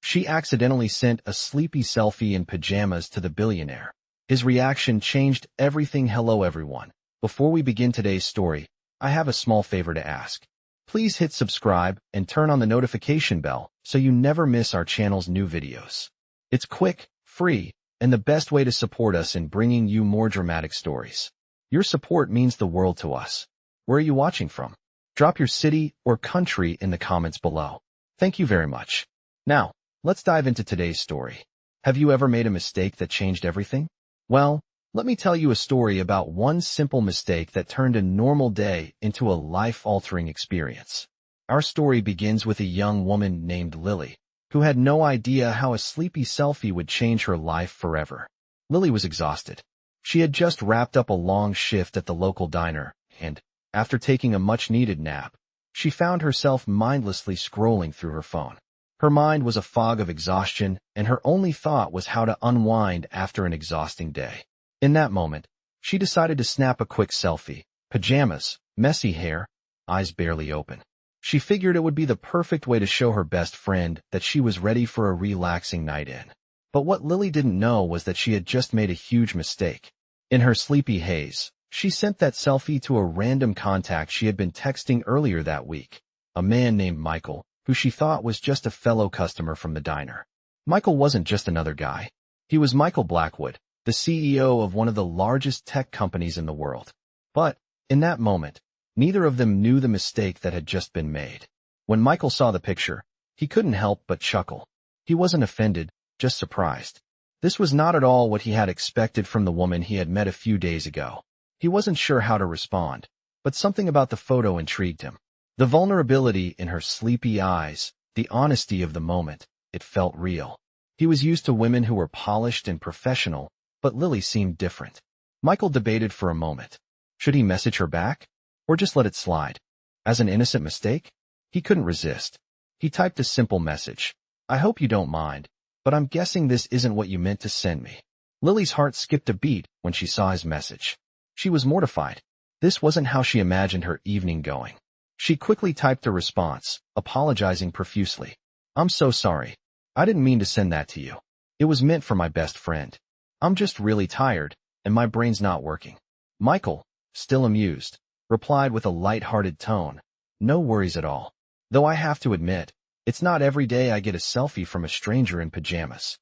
She accidentally sent a sleepy selfie in pajamas to the billionaire. His reaction changed everything. Hello everyone. Before we begin today's story, I have a small favor to ask. Please hit subscribe and turn on the notification bell so you never miss our channel's new videos. It's quick, free, and the best way to support us in bringing you more dramatic stories. Your support means the world to us. Where are you watching from? Drop your city or country in the comments below. Thank you very much. Now, let's dive into today's story. Have you ever made a mistake that changed everything? Well, let me tell you a story about one simple mistake that turned a normal day into a life-altering experience. Our story begins with a young woman named Lily, who had no idea how a sleepy selfie would change her life forever. Lily was exhausted. She had just wrapped up a long shift at the local diner, and, after taking a much-needed nap, she found herself mindlessly scrolling through her phone. Her mind was a fog of exhaustion, and her only thought was how to unwind after an exhausting day. In that moment, she decided to snap a quick selfie. Pajamas, messy hair, eyes barely open. She figured it would be the perfect way to show her best friend that she was ready for a relaxing night in. But what Lily didn't know was that she had just made a huge mistake. In her sleepy haze, she sent that selfie to a random contact she had been texting earlier that week, a man named Michael, who she thought was just a fellow customer from the diner. Michael wasn't just another guy. He was Michael Blackwood, the CEO of one of the largest tech companies in the world. But, in that moment, neither of them knew the mistake that had just been made. When Michael saw the picture, he couldn't help but chuckle. He wasn't offended, just surprised. This was not at all what he had expected from the woman he had met a few days ago. He wasn't sure how to respond, but something about the photo intrigued him. The vulnerability in her sleepy eyes, the honesty of the moment, it felt real. He was used to women who were polished and professional, but Lily seemed different. Michael debated for a moment. Should he message her back? Or just let it slide? As an innocent mistake? He couldn't resist. He typed a simple message. I hope you don't mind, but I'm guessing this isn't what you meant to send me. Lily's heart skipped a beat when she saw his message. She was mortified. This wasn't how she imagined her evening going. She quickly typed a response, apologizing profusely. I'm so sorry. I didn't mean to send that to you. It was meant for my best friend. I'm just really tired, and my brain's not working. Michael, still amused, replied with a light-hearted tone. No worries at all. Though I have to admit, it's not every day I get a selfie from a stranger in pajamas.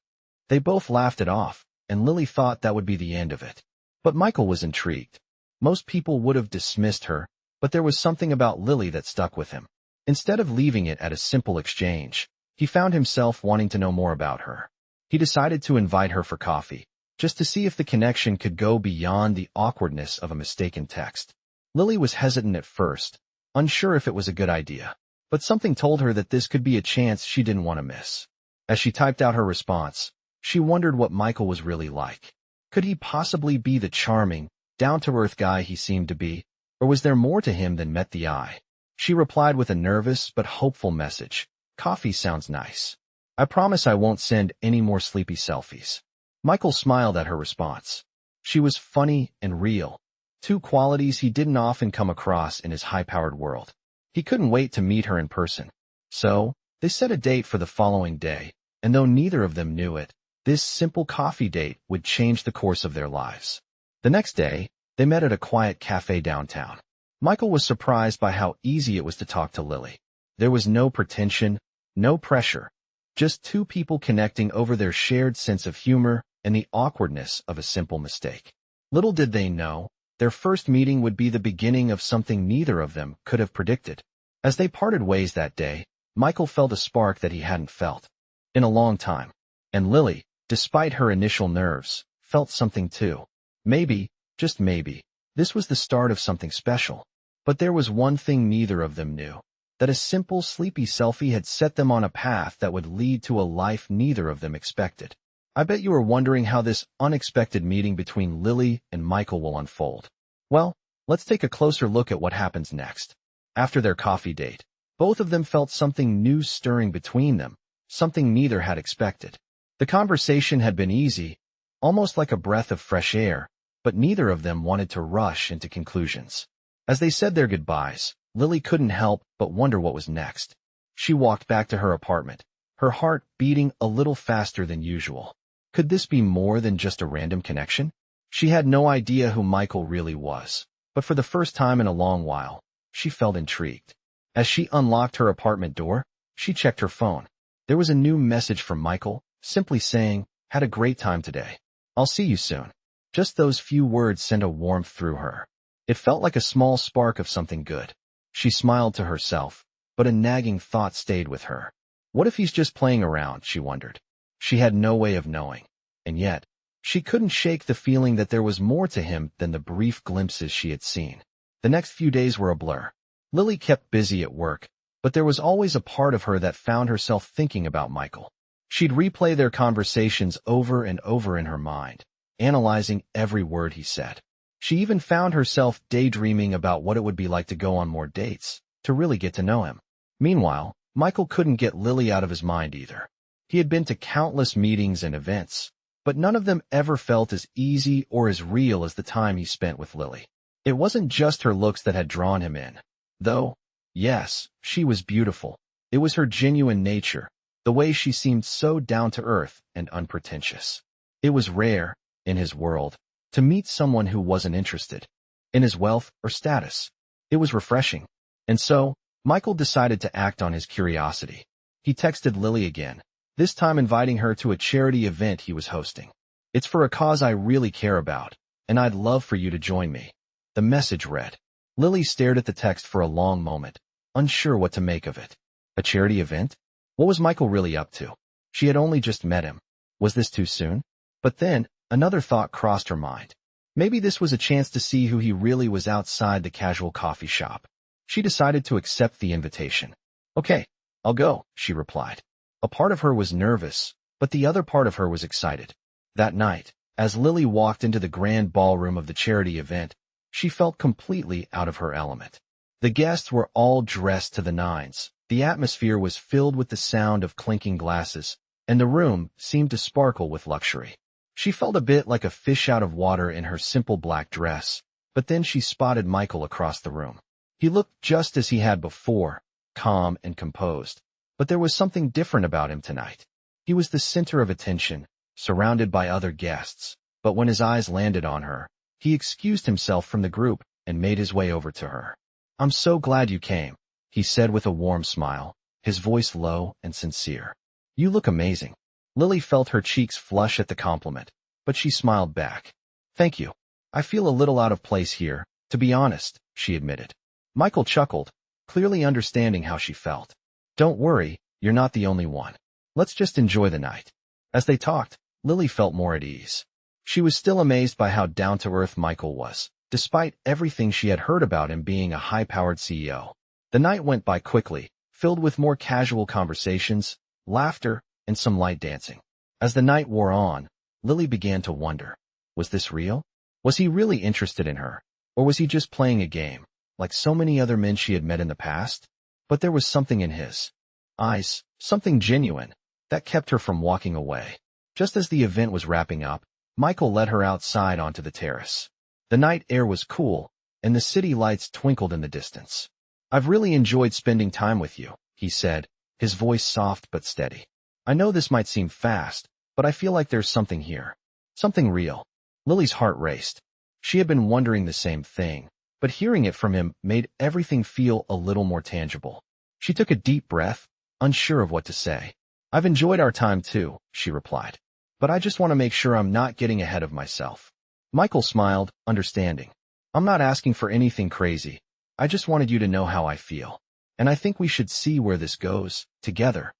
They both laughed it off, and Lily thought that would be the end of it. But Michael was intrigued. Most people would have dismissed her, but there was something about Lily that stuck with him. Instead of leaving it at a simple exchange, he found himself wanting to know more about her. He decided to invite her for coffee, just to see if the connection could go beyond the awkwardness of a mistaken text. Lily was hesitant at first, unsure if it was a good idea, but something told her that this could be a chance she didn't want to miss. As she typed out her response, she wondered what Michael was really like. Could he possibly be the charming, down-to-earth guy he seemed to be, or was there more to him than met the eye? She replied with a nervous but hopeful message. Coffee sounds nice. I promise I won't send any more sleepy selfies. Michael smiled at her response. She was funny and real, two qualities he didn't often come across in his high-powered world. He couldn't wait to meet her in person. So, they set a date for the following day, and though neither of them knew it, this simple coffee date would change the course of their lives. The next day, they met at a quiet cafe downtown. Michael was surprised by how easy it was to talk to Lily. There was no pretension, no pressure, just two people connecting over their shared sense of humor and the awkwardness of a simple mistake. Little did they know, their first meeting would be the beginning of something neither of them could have predicted. As they parted ways that day, Michael felt a spark that he hadn't felt in a long time. And Lily, despite her initial nerves, felt something too. Maybe, just maybe, this was the start of something special. But there was one thing neither of them knew, that a simple sleepy selfie had set them on a path that would lead to a life neither of them expected. I bet you are wondering how this unexpected meeting between Lily and Michael will unfold. Well, let's take a closer look at what happens next. After their coffee date, both of them felt something new stirring between them, something neither had expected. The conversation had been easy, almost like a breath of fresh air, but neither of them wanted to rush into conclusions. As they said their goodbyes, Lily couldn't help but wonder what was next. She walked back to her apartment, her heart beating a little faster than usual. Could this be more than just a random connection? She had no idea who Michael really was, but for the first time in a long while, she felt intrigued. As she unlocked her apartment door, she checked her phone. There was a new message from Michael, simply saying, "Had a great time today. I'll see you soon." Just those few words sent a warmth through her. It felt like a small spark of something good. She smiled to herself, but a nagging thought stayed with her. What if he's just playing around, she wondered. She had no way of knowing. And yet, she couldn't shake the feeling that there was more to him than the brief glimpses she had seen. The next few days were a blur. Lily kept busy at work, but there was always a part of her that found herself thinking about Michael. She'd replay their conversations over and over in her mind, analyzing every word he said. She even found herself daydreaming about what it would be like to go on more dates, to really get to know him. Meanwhile, Michael couldn't get Lily out of his mind either. He had been to countless meetings and events, but none of them ever felt as easy or as real as the time he spent with Lily. It wasn't just her looks that had drawn him in. Though, yes, she was beautiful. It was her genuine nature, the way she seemed so down-to-earth and unpretentious. It was rare, in his world, to meet someone who wasn't interested in his wealth or status. It was refreshing. And so, Michael decided to act on his curiosity. He texted Lily again, this time inviting her to a charity event he was hosting. "It's for a cause I really care about, and I'd love for you to join me." The message read. Lily stared at the text for a long moment, unsure what to make of it. A charity event? What was Michael really up to? She had only just met him. Was this too soon? But then, another thought crossed her mind. Maybe this was a chance to see who he really was outside the casual coffee shop. She decided to accept the invitation. "Okay, I'll go," she replied. A part of her was nervous, but the other part of her was excited. That night, as Lily walked into the grand ballroom of the charity event, she felt completely out of her element. The guests were all dressed to the nines. The atmosphere was filled with the sound of clinking glasses, and the room seemed to sparkle with luxury. She felt a bit like a fish out of water in her simple black dress, but then she spotted Michael across the room. He looked just as he had before, calm and composed, but there was something different about him tonight. He was the center of attention, surrounded by other guests, but when his eyes landed on her, he excused himself from the group and made his way over to her. "I'm so glad you came," he said with a warm smile, his voice low and sincere. "You look amazing." Lily felt her cheeks flush at the compliment, but she smiled back. "Thank you. I feel a little out of place here, to be honest," she admitted. Michael chuckled, clearly understanding how she felt. "Don't worry, you're not the only one. Let's just enjoy the night." As they talked, Lily felt more at ease. She was still amazed by how down-to-earth Michael was, despite everything she had heard about him being a high-powered CEO. The night went by quickly, filled with more casual conversations, laughter, and some light dancing. As the night wore on, Lily began to wonder, was this real? Was he really interested in her? Or was he just playing a game, like so many other men she had met in the past? But there was something in his eyes, something genuine, that kept her from walking away. Just as the event was wrapping up, Michael led her outside onto the terrace. The night air was cool, and the city lights twinkled in the distance. "I've really enjoyed spending time with you," he said, his voice soft but steady. "I know this might seem fast, but I feel like there's something here. Something real." Lily's heart raced. She had been wondering the same thing, but hearing it from him made everything feel a little more tangible. She took a deep breath, unsure of what to say. "I've enjoyed our time too," she replied. "But I just want to make sure I'm not getting ahead of myself." Michael smiled, understanding. "I'm not asking for anything crazy. I just wanted you to know how I feel. And I think we should see where this goes, together."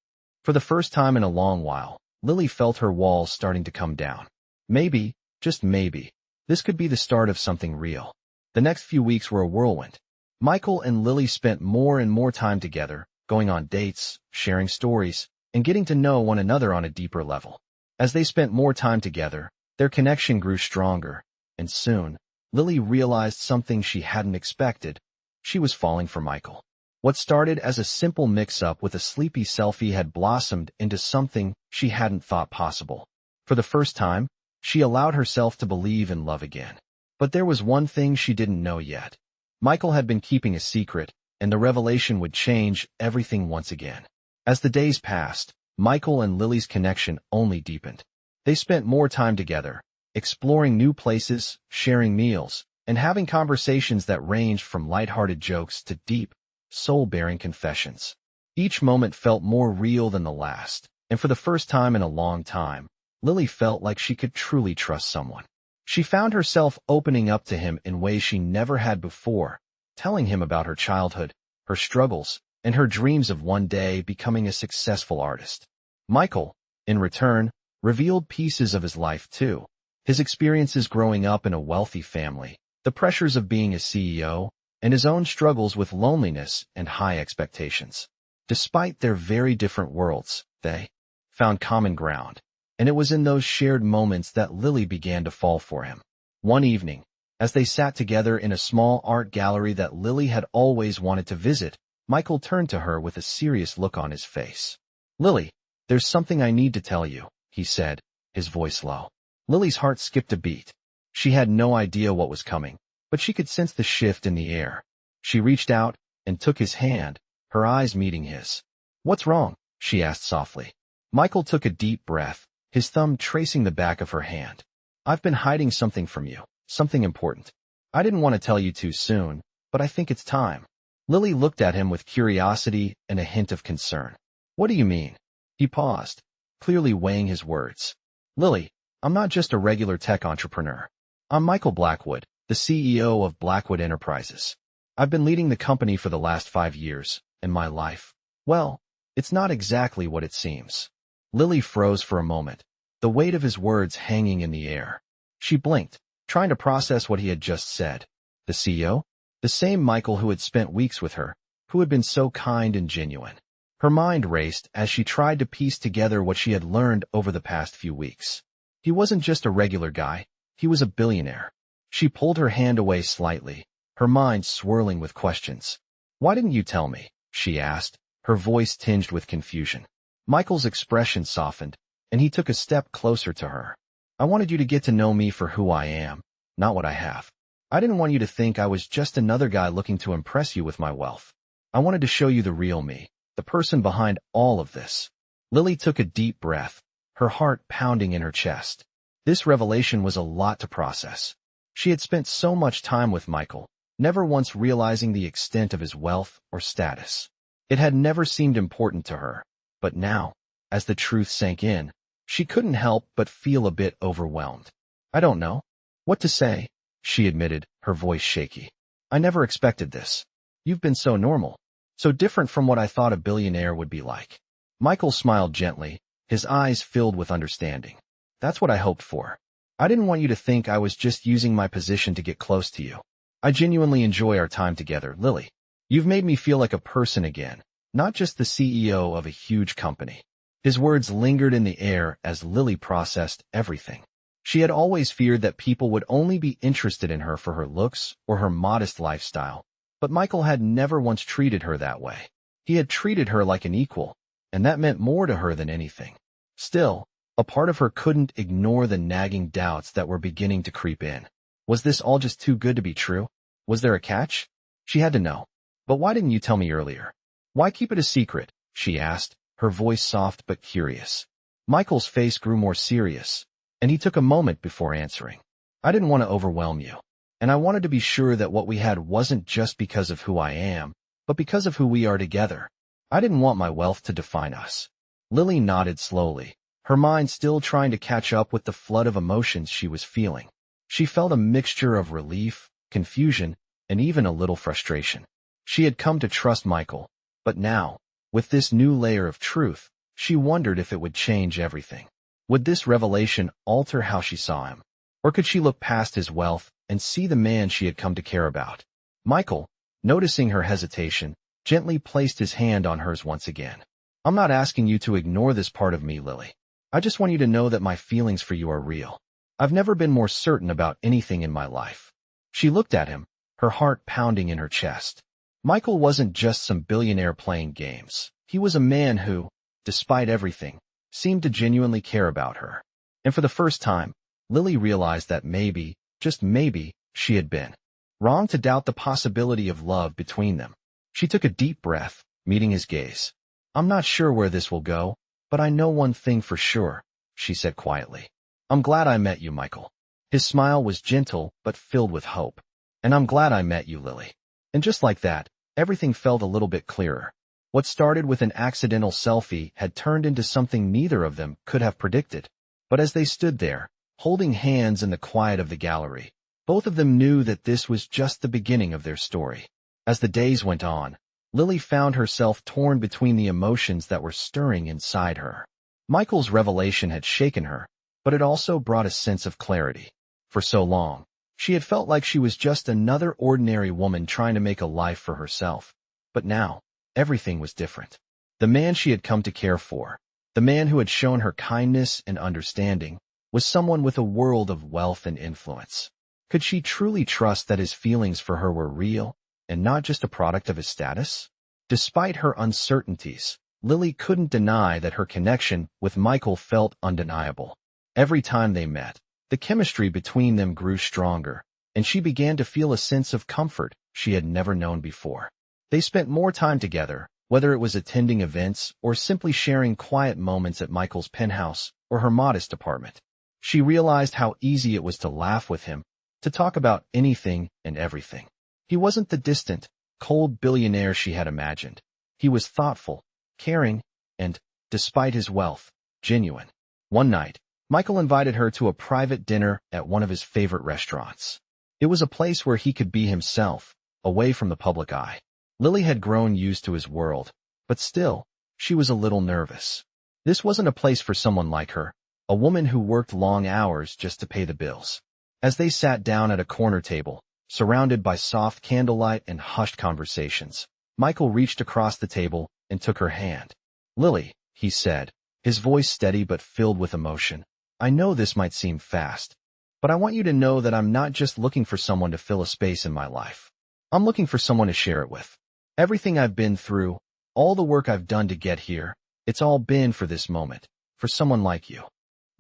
For the first time in a long while, Lily felt her walls starting to come down. Maybe, just maybe, this could be the start of something real. The next few weeks were a whirlwind. Michael and Lily spent more and more time together, going on dates, sharing stories, and getting to know one another on a deeper level. As they spent more time together, their connection grew stronger, and soon, Lily realized something she hadn't expected. She was falling for Michael. What started as a simple mix-up with a sleepy selfie had blossomed into something she hadn't thought possible. For the first time, she allowed herself to believe in love again. But there was one thing she didn't know yet. Michael had been keeping a secret, and the revelation would change everything once again. As the days passed, Michael and Lily's connection only deepened. They spent more time together, exploring new places, sharing meals, and having conversations that ranged from lighthearted jokes to deep, soul-bearing confessions. Each moment felt more real than the last, and for the first time in a long time, Lily felt like she could truly trust someone. She found herself opening up to him in ways she never had before, telling him about her childhood, her struggles, and her dreams of one day becoming a successful artist. Michael, in return, revealed pieces of his life too. His experiences growing up in a wealthy family, the pressures of being a CEO, and his own struggles with loneliness and high expectations. Despite their very different worlds, they found common ground, and it was in those shared moments that Lily began to fall for him. One evening, as they sat together in a small art gallery that Lily had always wanted to visit, Michael turned to her with a serious look on his face. "Lily, there's something I need to tell you," he said, his voice low. Lily's heart skipped a beat. She had no idea what was coming, but she could sense the shift in the air. She reached out and took his hand, her eyes meeting his. "What's wrong?" she asked softly. Michael took a deep breath, his thumb tracing the back of her hand. "I've been hiding something from you, something important. I didn't want to tell you too soon, but I think it's time." Lily looked at him with curiosity and a hint of concern. "What do you mean?" He paused, clearly weighing his words. "Lily, I'm not just a regular tech entrepreneur. I'm Michael Blackwood, the CEO of Blackwood Enterprises. I've been leading the company for the last 5 years, and my life, well, it's not exactly what it seems." Lily froze for a moment, the weight of his words hanging in the air. She blinked, trying to process what he had just said. The CEO? The same Michael who had spent weeks with her, who had been so kind and genuine. Her mind raced as she tried to piece together what she had learned over the past few weeks. He wasn't just a regular guy, he was a billionaire. She pulled her hand away slightly, her mind swirling with questions. "Why didn't you tell me?" she asked, her voice tinged with confusion. Michael's expression softened, and he took a step closer to her. "I wanted you to get to know me for who I am, not what I have. I didn't want you to think I was just another guy looking to impress you with my wealth. I wanted to show you the real me, the person behind all of this." Lily took a deep breath, her heart pounding in her chest. This revelation was a lot to process. She had spent so much time with Michael, never once realizing the extent of his wealth or status. It had never seemed important to her, but now, as the truth sank in, she couldn't help but feel a bit overwhelmed. "I don't know what to say," she admitted, her voice shaky. "I never expected this. You've been so normal, so different from what I thought a billionaire would be like." Michael smiled gently, his eyes filled with understanding. "That's what I hoped for. I didn't want you to think I was just using my position to get close to you. I genuinely enjoy our time together, Lily. You've made me feel like a person again, not just the CEO of a huge company." His words lingered in the air as Lily processed everything. She had always feared that people would only be interested in her for her looks or her modest lifestyle, but Michael had never once treated her that way. He had treated her like an equal, and that meant more to her than anything. Still, a part of her couldn't ignore the nagging doubts that were beginning to creep in. Was this all just too good to be true? Was there a catch? She had to know. "But why didn't you tell me earlier? Why keep it a secret?" she asked, her voice soft but curious. Michael's face grew more serious, and he took a moment before answering. "I didn't want to overwhelm you, and I wanted to be sure that what we had wasn't just because of who I am, but because of who we are together. I didn't want my wealth to define us." Lily nodded slowly, her mind still trying to catch up with the flood of emotions she was feeling. She felt a mixture of relief, confusion, and even a little frustration. She had come to trust Michael, but now, with this new layer of truth, she wondered if it would change everything. Would this revelation alter how she saw him? Or could she look past his wealth and see the man she had come to care about? Michael, noticing her hesitation, gently placed his hand on hers once again. "I'm not asking you to ignore this part of me, Lily. I just want you to know that my feelings for you are real. I've never been more certain about anything in my life." She looked at him, her heart pounding in her chest. Michael wasn't just some billionaire playing games. He was a man who, despite everything, seemed to genuinely care about her. And for the first time, Lily realized that maybe, just maybe, she had been wrong to doubt the possibility of love between them. She took a deep breath, meeting his gaze. "I'm not sure where this will go, But I know one thing for sure, she said quietly. I'm glad I met you, Michael. His smile was gentle but filled with hope. And I'm glad I met you, Lily. And just like that, everything felt a little bit clearer. What started with an accidental selfie had turned into something neither of them could have predicted. But as they stood there, holding hands in the quiet of the gallery, both of them knew that this was just the beginning of their story. As the days went on, Lily found herself torn between the emotions that were stirring inside her. Michael's revelation had shaken her, but it also brought a sense of clarity. For so long, she had felt like she was just another ordinary woman trying to make a life for herself. But now, everything was different. The man she had come to care for, the man who had shown her kindness and understanding, was someone with a world of wealth and influence. Could she truly trust that his feelings for her were real, and not just a product of his status? Despite her uncertainties, Lily couldn't deny that her connection with Michael felt undeniable. Every time they met, the chemistry between them grew stronger, and she began to feel a sense of comfort she had never known before. They spent more time together, whether it was attending events or simply sharing quiet moments at Michael's penthouse or her modest apartment. She realized how easy it was to laugh with him, to talk about anything and everything. He wasn't the distant, cold billionaire she had imagined. He was thoughtful, caring, and, despite his wealth, genuine. One night, Michael invited her to a private dinner at one of his favorite restaurants. It was a place where he could be himself, away from the public eye. Lily had grown used to his world, but still, she was a little nervous. This wasn't a place for someone like her, a woman who worked long hours just to pay the bills. As they sat down at a corner table, surrounded by soft candlelight and hushed conversations, Michael reached across the table and took her hand. "Lily," he said, his voice steady but filled with emotion, "I know this might seem fast, but I want you to know that I'm not just looking for someone to fill a space in my life. I'm looking for someone to share it with. Everything I've been through, all the work I've done to get here, it's all been for this moment, for someone like you."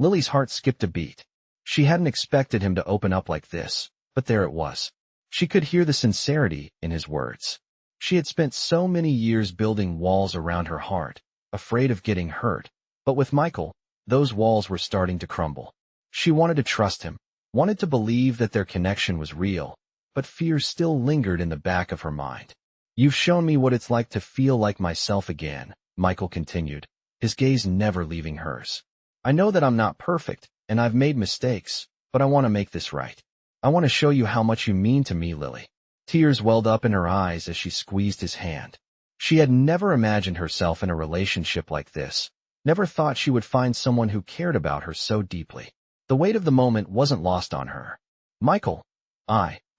Lily's heart skipped a beat. She hadn't expected him to open up like this, but there it was. She could hear the sincerity in his words. She had spent so many years building walls around her heart, afraid of getting hurt, but with Michael, those walls were starting to crumble. She wanted to trust him, wanted to believe that their connection was real, but fear still lingered in the back of her mind. "You've shown me what it's like to feel like myself again," Michael continued, his gaze never leaving hers. "I know that I'm not perfect, and I've made mistakes, but I want to make this right. I want to show you how much you mean to me, Lily." Tears welled up in her eyes as she squeezed his hand. She had never imagined herself in a relationship like this, never thought she would find someone who cared about her so deeply. The weight of the moment wasn't lost on her. "Michael,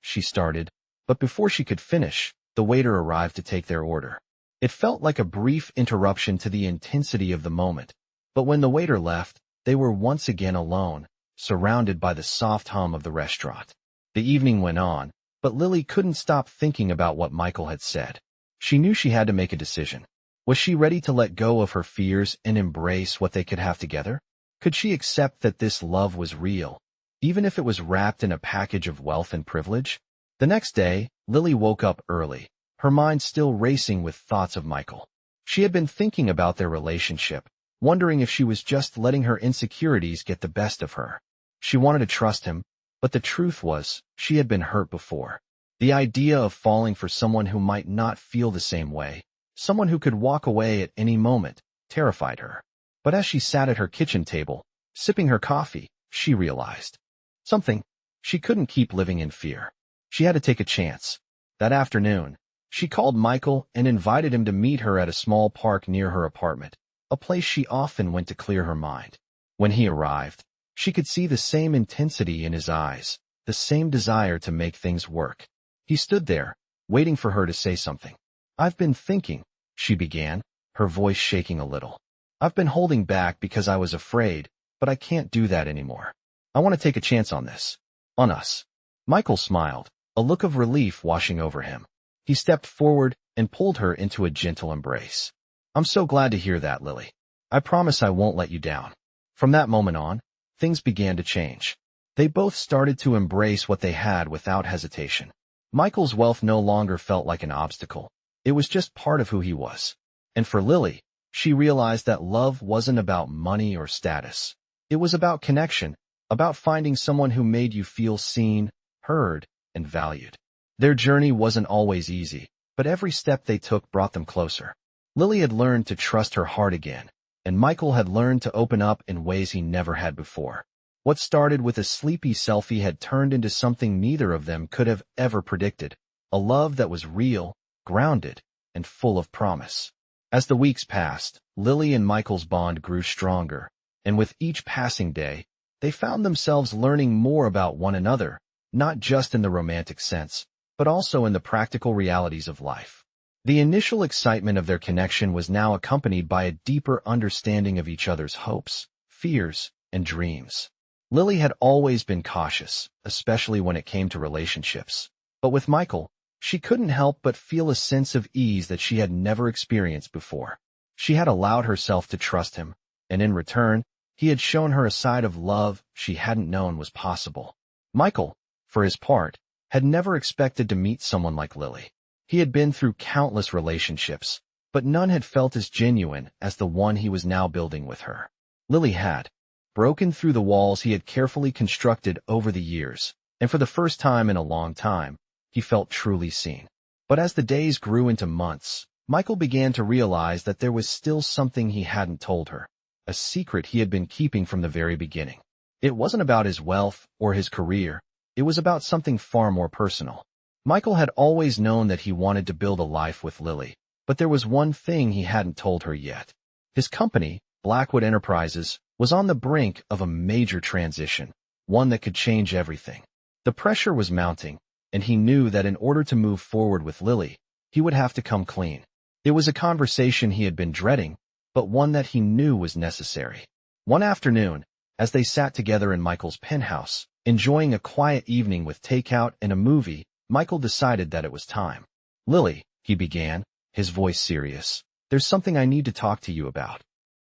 she started, but before she could finish, the waiter arrived to take their order. It felt like a brief interruption to the intensity of the moment, but when the waiter left, they were once again alone, surrounded by the soft hum of the restaurant. The evening went on, but Lily couldn't stop thinking about what Michael had said. She knew she had to make a decision. Was she ready to let go of her fears and embrace what they could have together? Could she accept that this love was real, even if it was wrapped in a package of wealth and privilege? The next day, Lily woke up early, her mind still racing with thoughts of Michael. She had been thinking about their relationship, wondering if she was just letting her insecurities get the best of her. She wanted to trust him, but the truth was, she had been hurt before. The idea of falling for someone who might not feel the same way, someone who could walk away at any moment, terrified her. But as she sat at her kitchen table, sipping her coffee, she realized something. She couldn't keep living in fear. She had to take a chance. That afternoon, she called Michael and invited him to meet her at a small park near her apartment, a place she often went to clear her mind. When he arrived, she could see the same intensity in his eyes, the same desire to make things work. He stood there, waiting for her to say something. "I've been thinking," she began, her voice shaking a little. "I've been holding back because I was afraid, but I can't do that anymore. I want to take a chance on this. On us." Michael smiled, a look of relief washing over him. He stepped forward and pulled her into a gentle embrace. "I'm so glad to hear that, Lily. I promise I won't let you down." From that moment on, things began to change. They both started to embrace what they had without hesitation. Michael's wealth no longer felt like an obstacle. It was just part of who he was. And for Lily, She realized that love wasn't about money or status. It was about connection, about finding someone who made you feel seen, heard, and valued. Their journey wasn't always easy, but every step they took brought them closer. Lily had learned to trust her heart again, and Michael had learned to open up in ways he never had before. What started with a sleepy selfie had turned into something neither of them could have ever predicted, a love that was real, grounded, and full of promise. As the weeks passed, Lily and Michael's bond grew stronger, and with each passing day, they found themselves learning more about one another, not just in the romantic sense, but also in the practical realities of life. The initial excitement of their connection was now accompanied by a deeper understanding of each other's hopes, fears, and dreams. Lily had always been cautious, especially when it came to relationships. But with Michael, she couldn't help but feel a sense of ease that she had never experienced before. She had allowed herself to trust him, and in return, he had shown her a side of love she hadn't known was possible. Michael, for his part, had never expected to meet someone like Lily. He had been through countless relationships, but none had felt as genuine as the one he was now building with her. Lily had broken through the walls he had carefully constructed over the years, and for the first time in a long time, he felt truly seen. But as the days grew into months, Michael began to realize that there was still something he hadn't told her, a secret he had been keeping from the very beginning. It wasn't about his wealth or his career, it was about something far more personal. Michael had always known that he wanted to build a life with Lily, but there was one thing he hadn't told her yet. His company, Blackwood Enterprises, was on the brink of a major transition, one that could change everything. The pressure was mounting, and he knew that in order to move forward with Lily, he would have to come clean. It was a conversation he had been dreading, but one that he knew was necessary. One afternoon, as they sat together in Michael's penthouse, enjoying a quiet evening with takeout and a movie, Michael decided that it was time. "Lily," he began, his voice serious, "there's something I need to talk to you about."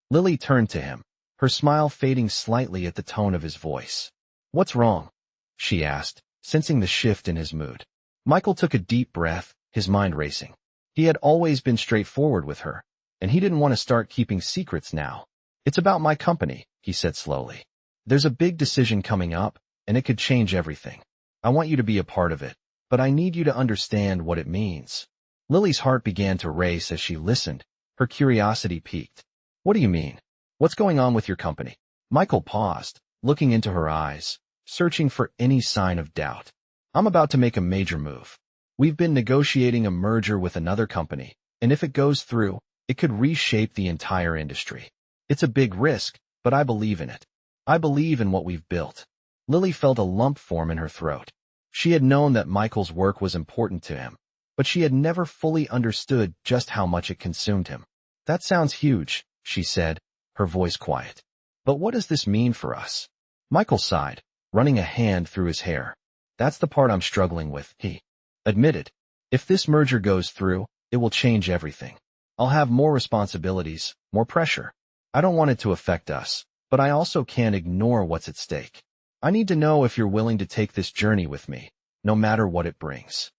Lily turned to him, her smile fading slightly at the tone of his voice. "What's wrong?" she asked, sensing the shift in his mood. Michael took a deep breath, his mind racing. He had always been straightforward with her, and he didn't want to start keeping secrets now. "It's about my company," he said slowly. "There's a big decision coming up, and it could change everything. I want you to be a part of it, but I need you to understand what it means." Lily's heart began to race as she listened, her curiosity piqued. "What do you mean? What's going on with your company?" Michael paused, looking into her eyes, searching for any sign of doubt. "I'm about to make a major move. We've been negotiating a merger with another company, and if it goes through, it could reshape the entire industry. It's a big risk, but I believe in it. I believe in what we've built." Lily felt a lump form in her throat. She had known that Michael's work was important to him, but she had never fully understood just how much it consumed him. "That sounds huge," she said, her voice quiet. "But what does this mean for us?" Michael sighed, running a hand through his hair. "That's the part I'm struggling with," he admitted. "If this merger goes through, it will change everything. I'll have more responsibilities, more pressure. I don't want it to affect us, but I also can't ignore what's at stake. I need to know if you're willing to take this journey with me, no matter what it brings."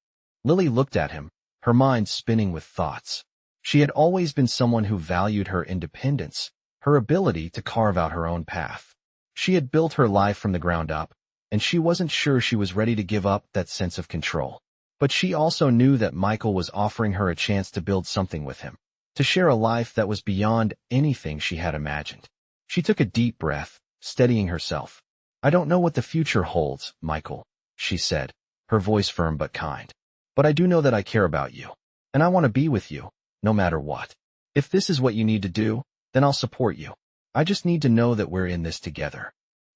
Lily looked at him, her mind spinning with thoughts. She had always been someone who valued her independence, her ability to carve out her own path. She had built her life from the ground up, and she wasn't sure she was ready to give up that sense of control. But she also knew that Michael was offering her a chance to build something with him, to share a life that was beyond anything she had imagined. She took a deep breath, steadying herself. "I don't know what the future holds, Michael," she said, her voice firm but kind. "But I do know that I care about you, and I want to be with you, no matter what. If this is what you need to do, then I'll support you. I just need to know that we're in this together."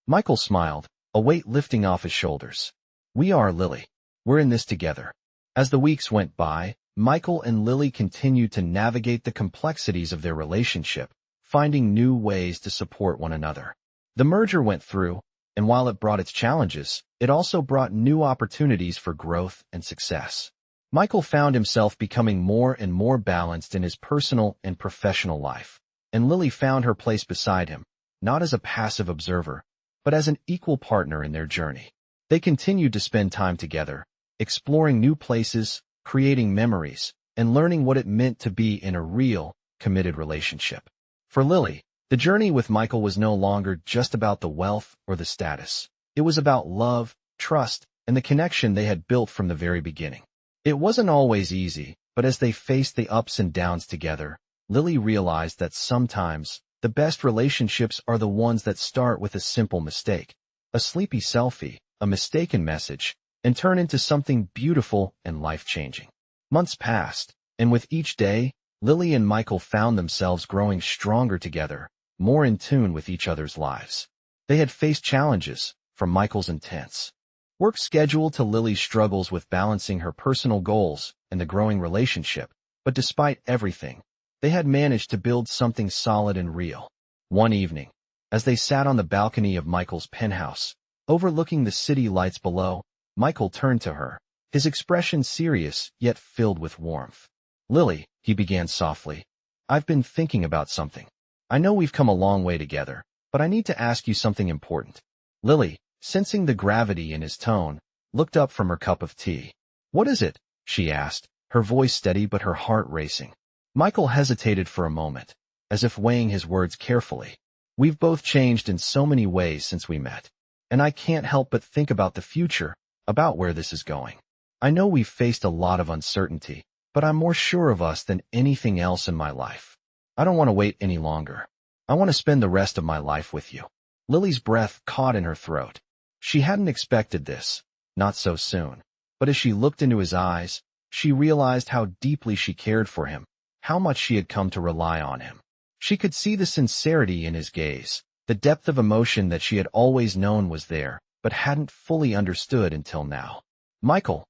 Michael smiled, a weight lifting off his shoulders. "We are, Lily. We're in this together." As the weeks went by, Michael and Lily continued to navigate the complexities of their relationship, finding new ways to support one another. The merger went through, and while it brought its challenges, it also brought new opportunities for growth and success. Michael found himself becoming more and more balanced in his personal and professional life, and Lily found her place beside him, not as a passive observer, but as an equal partner in their journey. They continued to spend time together, exploring new places, creating memories, and learning what it meant to be in a real, committed relationship. For Lily, the journey with Michael was no longer just about the wealth or the status. It was about love, trust, and the connection they had built from the very beginning. It wasn't always easy, but as they faced the ups and downs together, Lily realized that sometimes the best relationships are the ones that start with a simple mistake, a sleepy selfie, a mistaken message, and turn into something beautiful and life-changing. Months passed, and with each day, Lily and Michael found themselves growing stronger together, more in tune with each other's lives. They had faced challenges, from Michael's intense work schedule to Lily's struggles with balancing her personal goals and the growing relationship, but despite everything, they had managed to build something solid and real. One evening, as they sat on the balcony of Michael's penthouse, overlooking the city lights below, Michael turned to her, his expression serious yet filled with warmth. "Lily," he began softly, "I've been thinking about something. I know we've come a long way together, but I need to ask you something important." Lily, sensing the gravity in his tone, looked up from her cup of tea. "What is it?" she asked, her voice steady but her heart racing. Michael hesitated for a moment, as if weighing his words carefully. "We've both changed in so many ways since we met, and I can't help but think about the future, about where this is going. I know we've faced a lot of uncertainty, but I'm more sure of us than anything else in my life. I don't want to wait any longer. I want to spend the rest of my life with you." Lily's breath caught in her throat. She hadn't expected this, not so soon. But as she looked into his eyes, she realized how deeply she cared for him, how much she had come to rely on him. She could see the sincerity in his gaze, the depth of emotion that she had always known was there, but hadn't fully understood until now. "Michael,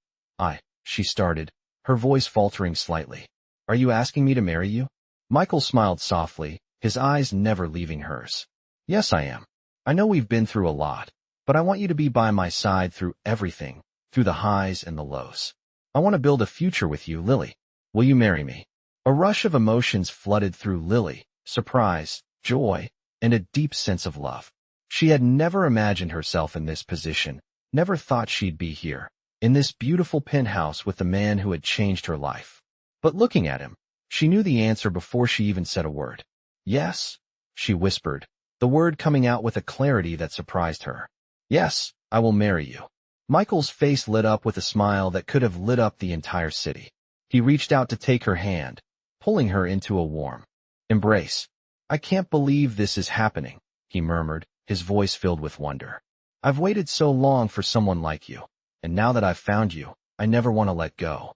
she started, her voice faltering slightly. "Are you asking me to marry you?" Michael smiled softly, his eyes never leaving hers. "Yes, I am. I know we've been through a lot, but I want you to be by my side through everything, through the highs and the lows. I want to build a future with you, Lily. Will you marry me?" A rush of emotions flooded through Lily, surprise, joy, and a deep sense of love. She had never imagined herself in this position, never thought she'd be here, in this beautiful penthouse with the man who had changed her life. But looking at him, she knew the answer before she even said a word. "Yes," she whispered, the word coming out with a clarity that surprised her. "Yes, I will marry you." Michael's face lit up with a smile that could have lit up the entire city. He reached out to take her hand, pulling her into a warm embrace. "I can't believe this is happening," he murmured, his voice filled with wonder. "I've waited so long for someone like you, and now that I've found you, I never want to let go."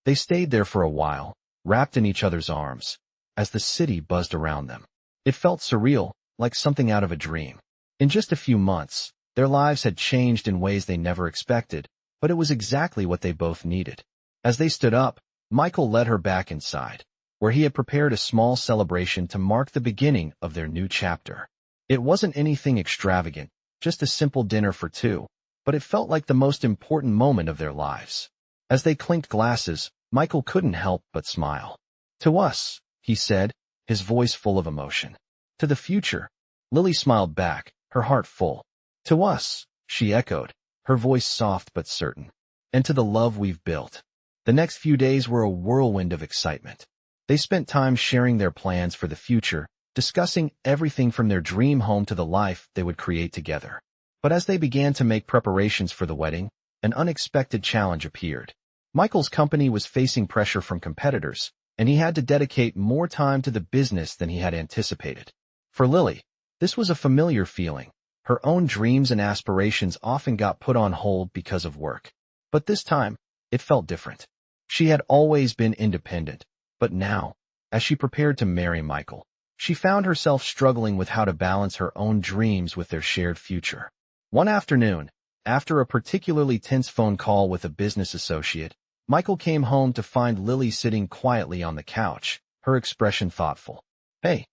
They stayed there for a while, wrapped in each other's arms, as the city buzzed around them. It felt surreal, like something out of a dream. In just a few months, their lives had changed in ways they never expected, but it was exactly what they both needed. As they stood up, Michael led her back inside, where he had prepared a small celebration to mark the beginning of their new chapter. It wasn't anything extravagant, just a simple dinner for two, but it felt like the most important moment of their lives. As they clinked glasses, Michael couldn't help but smile. "To us," he said, his voice full of emotion. "To the future." Lily smiled back, her heart full. "To us," she echoed, her voice soft but certain. "And to the love we've built." The next few days were a whirlwind of excitement. They spent time sharing their plans for the future, discussing everything from their dream home to the life they would create together. But as they began to make preparations for the wedding, an unexpected challenge appeared. Michael's company was facing pressure from competitors, and he had to dedicate more time to the business than he had anticipated. For Lily, this was a familiar feeling. Her own dreams and aspirations often got put on hold because of work. But this time, it felt different. She had always been independent, but now, as she prepared to marry Michael, she found herself struggling with how to balance her own dreams with their shared future. One afternoon, after a particularly tense phone call with a business associate, Michael came home to find Lily sitting quietly on the couch, her expression thoughtful. "Hey,"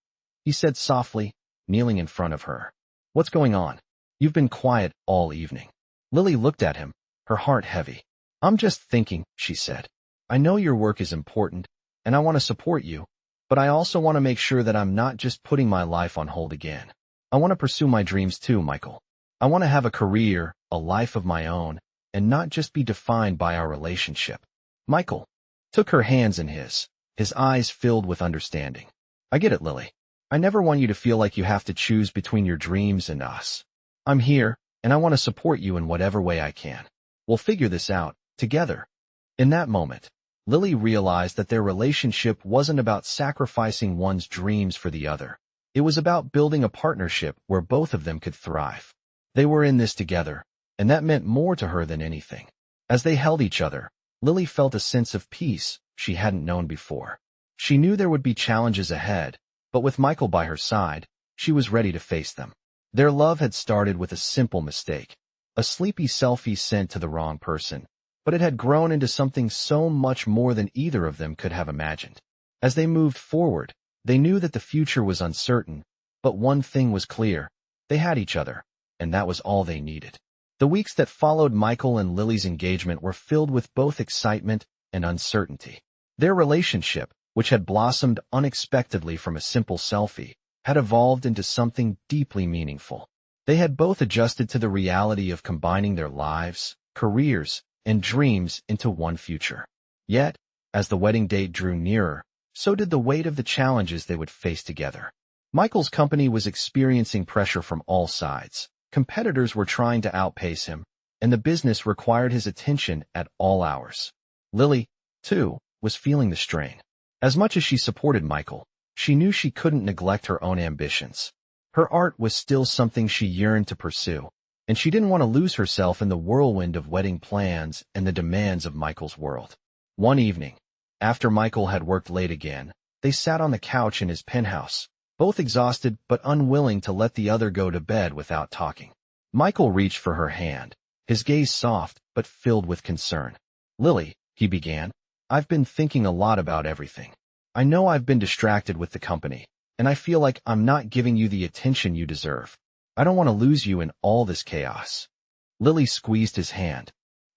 he said softly, kneeling in front of her. "What's going on? You've been quiet all evening." Lily looked at him, her heart heavy. "I'm just thinking," she said. "I know your work is important, and I want to support you, but I also want to make sure that I'm not just putting my life on hold again. I want to pursue my dreams too, Michael. I want to have a career, a life of my own, and not just be defined by our relationship." Michael took her hands in his eyes filled with understanding. I get it, Lily. I never want you to feel like you have to choose between your dreams and us. I'm here, and I want to support you in whatever way I can. We'll figure this out, together. In that moment, Lily realized that their relationship wasn't about sacrificing one's dreams for the other. It was about building a partnership where both of them could thrive. They were in this together, and that meant more to her than anything. As they held each other, Lily felt a sense of peace she hadn't known before. She knew there would be challenges ahead, but with Michael by her side, she was ready to face them. Their love had started with a simple mistake, a sleepy selfie sent to the wrong person, but it had grown into something so much more than either of them could have imagined. As they moved forward, they knew that the future was uncertain, but one thing was clear: they had each other, and that was all they needed. The weeks that followed Michael and Lily's engagement were filled with both excitement and uncertainty. Their relationship, which had blossomed unexpectedly from a simple selfie, had evolved into something deeply meaningful. They had both adjusted to the reality of combining their lives, careers, and dreams into one future. Yet, as the wedding date drew nearer, so did the weight of the challenges they would face together. Michael's company was experiencing pressure from all sides. Competitors were trying to outpace him, and the business required his attention at all hours. Lily, too, was feeling the strain. As much as she supported Michael, she knew she couldn't neglect her own ambitions. Her art was still something she yearned to pursue, and she didn't want to lose herself in the whirlwind of wedding plans and the demands of Michael's world. One evening, after Michael had worked late again, they sat on the couch in his penthouse, both exhausted but unwilling to let the other go to bed without talking. Michael reached for her hand, his gaze soft but filled with concern. "Lily," he began, "I've been thinking a lot about everything. I know I've been distracted with the company, and I feel like I'm not giving you the attention you deserve. I don't want to lose you in all this chaos." Lily squeezed his hand,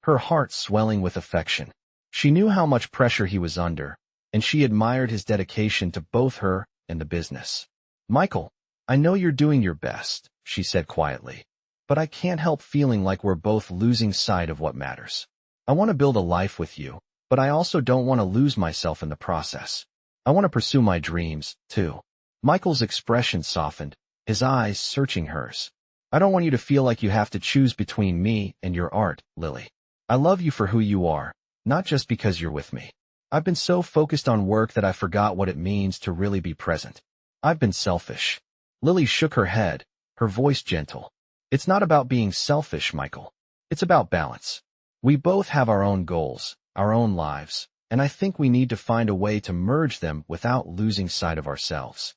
her heart swelling with affection. She knew how much pressure he was under, and she admired his dedication to both her and the business. "Michael, I know you're doing your best," she said quietly, "but I can't help feeling like we're both losing sight of what matters. I want to build a life with you, but I also don't want to lose myself in the process. I want to pursue my dreams, too." Michael's expression softened, his eyes searching hers. "I don't want you to feel like you have to choose between me and your art, Lily. I love you for who you are, not just because you're with me. I've been so focused on work that I forgot what it means to really be present. I've been selfish." Lily shook her head, her voice gentle. "It's not about being selfish, Michael. It's about balance. We both have our own goals, our own lives, and I think we need to find a way to merge them without losing sight of ourselves."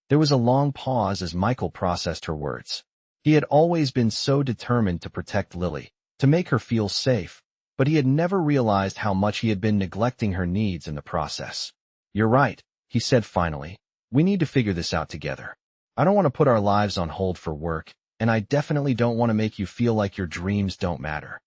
There was a long pause as Michael processed her words. He had always been so determined to protect Lily, to make her feel safe, but he had never realized how much he had been neglecting her needs in the process. "You're right," he said finally. "We need to figure this out together. I don't want to put our lives on hold for work, and I definitely don't want to make you feel like your dreams don't matter."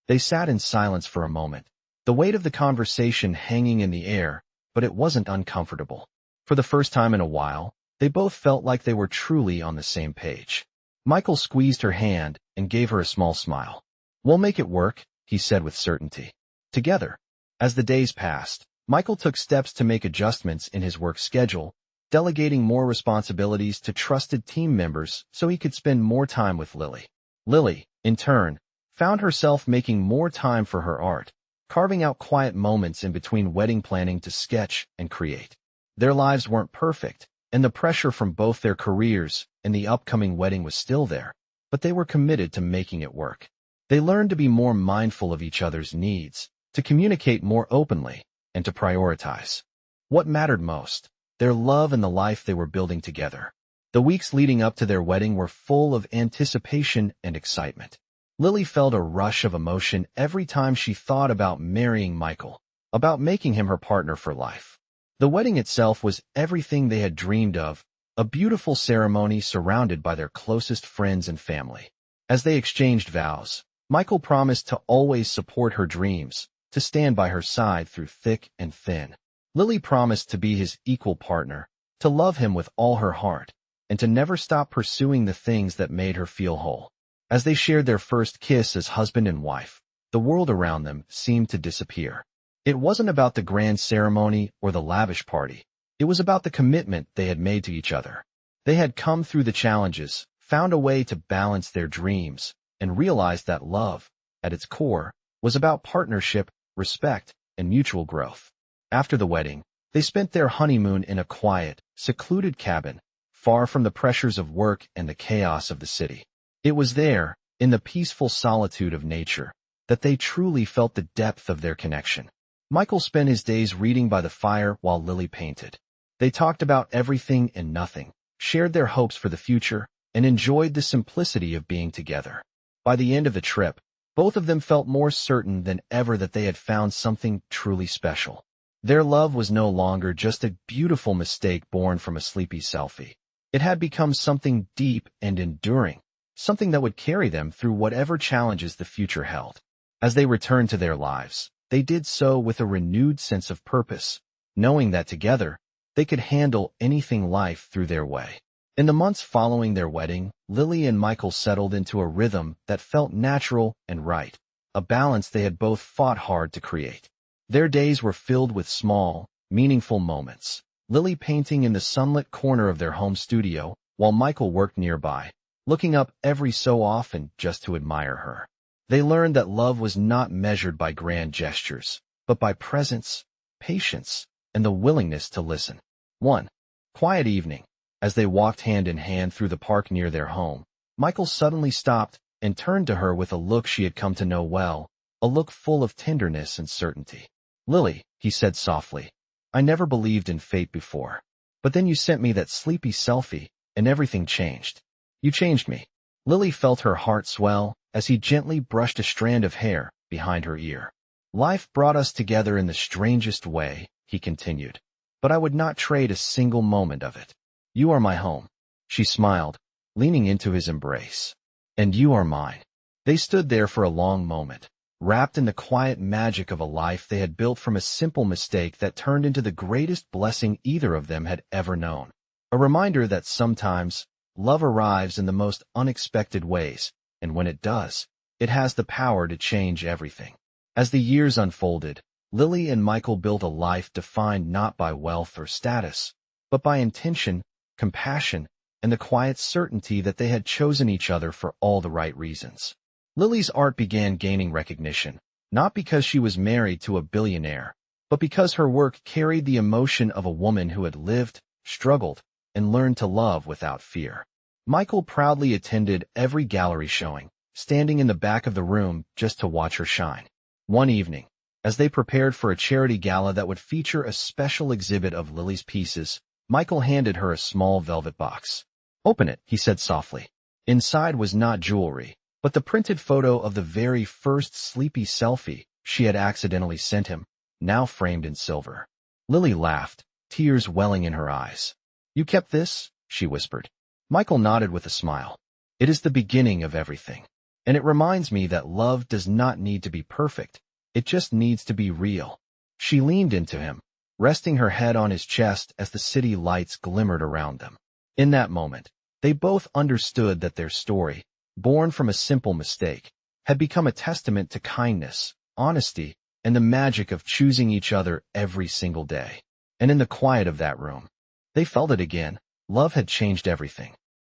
They sat in silence for a moment, the weight of the conversation hanging in the air, but it wasn't uncomfortable. For the first time in a while, they both felt like they were truly on the same page. Michael squeezed her hand and gave her a small smile. "We'll make it work," he said with certainty. Together. As the days passed, Michael took steps to make adjustments in his work schedule, delegating more responsibilities to trusted team members so he could spend more time with Lily. Lily, in turn, found herself making more time for her art, carving out quiet moments in between wedding planning to sketch and create. Their lives weren't perfect, and the pressure from both their careers and the upcoming wedding was still there, but they were committed to making it work. They learned to be more mindful of each other's needs, to communicate more openly, and to prioritize what mattered most: their love and the life they were building together. The weeks leading up to their wedding were full of anticipation and excitement. Lily felt a rush of emotion every time she thought about marrying Michael, about making him her partner for life. The wedding itself was everything they had dreamed of, a beautiful ceremony surrounded by their closest friends and family. As they exchanged vows, Michael promised to always support her dreams, to stand by her side through thick and thin. Lily promised to be his equal partner, to love him with all her heart, and to never stop pursuing the things that made her feel whole. As they shared their first kiss as husband and wife, the world around them seemed to disappear. It wasn't about the grand ceremony or the lavish party. It was about the commitment they had made to each other. They had come through the challenges, found a way to balance their dreams, and realized that love, at its core, was about partnership, respect, and mutual growth. After the wedding, they spent their honeymoon in a quiet, secluded cabin, far from the pressures of work and the chaos of the city. It was there, in the peaceful solitude of nature, that they truly felt the depth of their connection. Michael spent his days reading by the fire while Lily painted. They talked about everything and nothing, shared their hopes for the future, and enjoyed the simplicity of being together. By the end of the trip, both of them felt more certain than ever that they had found something truly special. Their love was no longer just a beautiful mistake born from a sleepy selfie. It had become something deep and enduring, something that would carry them through whatever challenges the future held. As they returned to their lives, they did so with a renewed sense of purpose, knowing that together, they could handle anything life threw their way. In the months following their wedding, Lily and Michael settled into a rhythm that felt natural and right, a balance they had both fought hard to create. Their days were filled with small, meaningful moments, Lily painting in the sunlit corner of their home studio, while Michael worked nearby, looking up every so often just to admire her. They learned that love was not measured by grand gestures, but by presence, patience, and the willingness to listen. One quiet evening, as they walked hand in hand through the park near their home, Michael suddenly stopped and turned to her with a look she had come to know well, a look full of tenderness and certainty. "Lily," he said softly, "I never believed in fate before. But then you sent me that sleepy selfie, and everything changed. You changed me." Lily felt her heart swell as he gently brushed a strand of hair behind her ear. "Life brought us together in the strangest way," he continued, "but I would not trade a single moment of it. You are my home." She smiled, leaning into his embrace. "And you are mine." They stood there for a long moment, wrapped in the quiet magic of a life they had built from a simple mistake that turned into the greatest blessing either of them had ever known. A reminder that sometimes, love arrives in the most unexpected ways, and when it does, it has the power to change everything. As the years unfolded, Lily and Michael built a life defined not by wealth or status, but by intention, compassion, and the quiet certainty that they had chosen each other for all the right reasons. Lily's art began gaining recognition, not because she was married to a billionaire, but because her work carried the emotion of a woman who had lived, struggled, and learned to love without fear. Michael proudly attended every gallery showing, standing in the back of the room just to watch her shine. One evening, as they prepared for a charity gala that would feature a special exhibit of Lily's pieces, Michael handed her a small velvet box. "Open it," he said softly. Inside was not jewelry, but the printed photo of the very first sleepy selfie she had accidentally sent him, now framed in silver. Lily laughed, tears welling in her eyes. "You kept this?" she whispered. Michael nodded with a smile. "It is the beginning of everything. And it reminds me that love does not need to be perfect. It just needs to be real." She leaned into him, resting her head on his chest as the city lights glimmered around them. In that moment, they both understood that their story, born from a simple mistake, had become a testament to kindness, honesty, and the magic of choosing each other every single day. And in the quiet of that room, they felt it again. Love had changed everything.